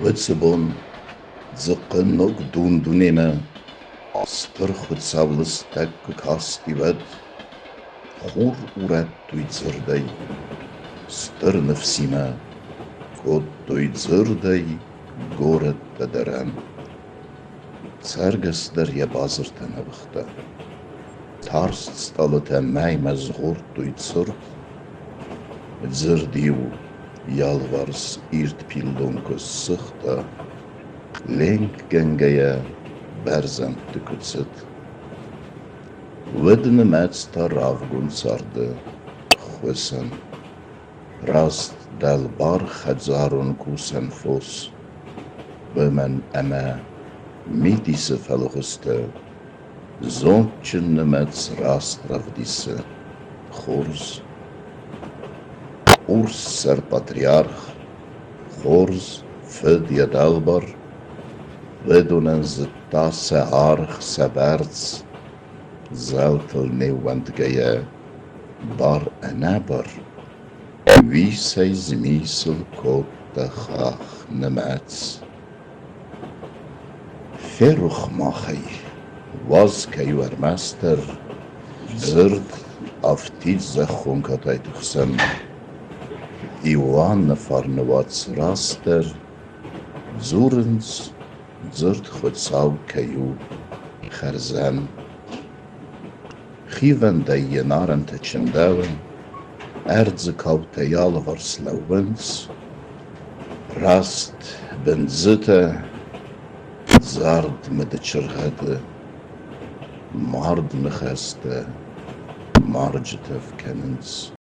Witsebon, zıkkın ok dundunena, astır xutsavlı stek kastivet, xur uret duydzırday, stır nefsime, kod duydzırday, goret dederen. Serges derya bazırten avıxta, tarst stalıte meymez gurt duydzırt, zırdiyu, yalvars irt pildonku sıxta, lenk gengeye berzent tükütsit. Vedne metsta ravgun sardı, xwesen, rast delbar xedzarun kusen fos, bömen eme, midise felguste, zontchen mets rast ravdise, xorz, urs ser patriarch, xorz, fedja delbar, vedonen zitta se arch se berz, zeltel neuwendgeje, bar enaber, wie sei zmisel kot de chach nemets. Feruch machai, was keiwer master, zird af tidze chunkatay tuchsen, Iwan farnewats raster, zurens, zird chutsav keyu, cherzen, Chiven de jenaren te chendewen, erdze kaute jalvar slowens, rast benzite, zard met de cherhede, mard necheste, margetef kennens.